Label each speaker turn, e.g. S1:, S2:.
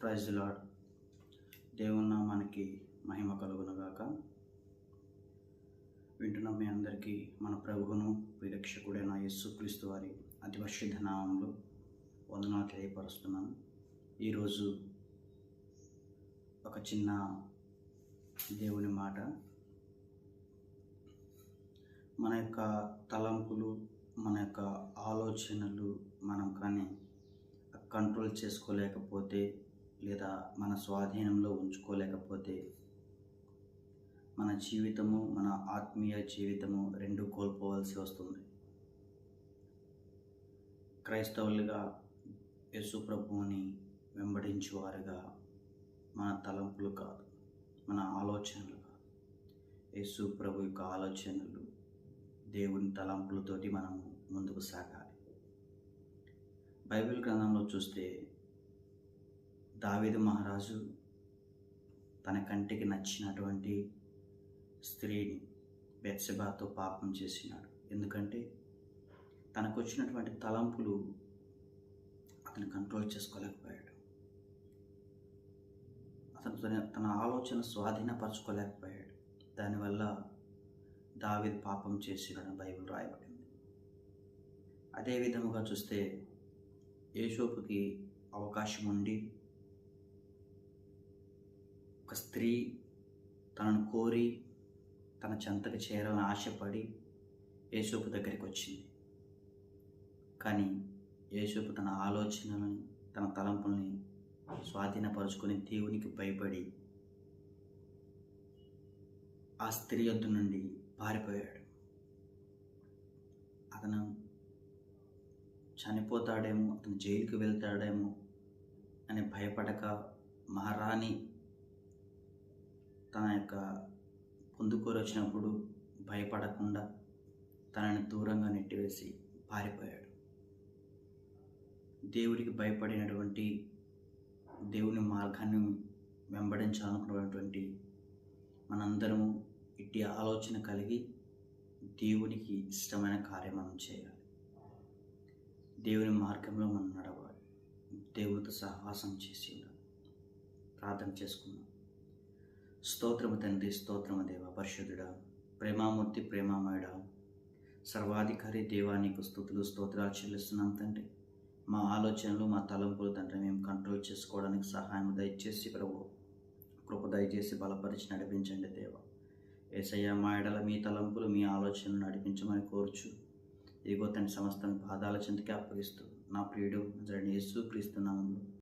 S1: Praise the lord. దేవుని నామానికి మహిమ కలుగునుగాక. వింటున్న మీ అందరికీ మన ప్రభువును విరక్షకుడైన యేసుక్రీస్తు వారి అతి పరిశుద్ధ నామంలో వందనాలు తెలియపరుస్తున్నాను. ఈరోజు ఒక చిన్న దేవుని మాట. మన యొక్క తలంపులు, మన యొక్క ఆలోచనలు మనం కానీ కంట్రోల్ చేసుకోలేకపోతే లేదా మన స్వాధీనంలో ఉంచుకోలేకపోతే మన జీవితము, మన ఆత్మీయ జీవితము రెండు కోల్పోవాల్సి వస్తుంది. క్రైస్తవులుగా యేసు ప్రభువుని వెంబడించేవారుగా మన తలంపులు కాదు, మన ఆలోచనలు కాదు, యేసు ప్రభు యొక్క ఆలోచనలు, దేవుని తలంపులతోటి మనము ముందుకు సాగాలి. బైబిల్ గ్రంథంలో చూస్తే దావీదు మహారాజు తన కంటికి నచ్చినటువంటి స్త్రీని బెత్షెబాతో పాపం చేసినాడు. ఎందుకంటే తనకు వచ్చినటువంటి తలంపులు అతను కంట్రోల్ చేసుకోలేకపోయాడు. అతను తన ఆలోచన స్వాధీనపరచుకోలేకపోయాడు. దానివల్ల దావీదు పాపం చేసినాడని బైబిల్ రాయబడింది. అదే విధముగా చూస్తే యోసేపుకి అవకాశం ఉండి ఒక స్త్రీ తనను కోరి తన చెంతకు చేరాలని ఆశపడి యోసేపు దగ్గరికి వచ్చింది. కానీ యోసేపు తన ఆలోచనలని, తన తలంపుల్ని స్వాధీనపరుచుకొని దేవునికి భయపడి ఆ స్త్రీ యొద్ద నుండి పారిపోయాడు. అతను చనిపోతాడేమో, అతను జైలుకి వెళ్తాడేమో అని భయపడక మహారాణి తన యొక్క పొందుకోరు వచ్చినప్పుడు భయపడకుండా తనని దూరంగా నెట్టివేసి పారిపోయాడు. దేవుడికి భయపడినటువంటి, దేవుని మార్గాన్ని వెంబడించాలనుకున్నటువంటి మనందరము ఇట్టి ఆలోచన కలిగి దేవునికి ఇష్టమైన కార్యం మనం చేయాలి. దేవుని మార్గంలో మనం నడవాలి. దేవునితో సహవాసం చేసి ఉండాలి. ప్రార్థన చేసుకుందాం. స్తోత్రము తండ్రి, స్తోత్రము దేవ, పరిశుద్ధుడా, ప్రేమామూర్తి, ప్రేమామయుడా, సర్వాధికారి దేవా, నీకు స్తుతులు స్తోత్రాలు చెల్లిస్తున్నాం తండ్రి. మా ఆలోచనలు, మా తలంపులు తండ్రి మేము కంట్రోల్ చేసుకోవడానికి సహాయం దయచేసి ప్రభు కృప దయచేసి బలపరిచి నడిపించండి దేవ. యేసయ్య, మా ఎడల మీ తలంపులు, మీ ఆలోచనలు నడిపించమని కోరుచు ఇదిగో తండ్రి సమస్త పాదాల చెంతకే అప్పగిస్తూ నా ప్రియుడు యేసుక్రీస్తు నామములో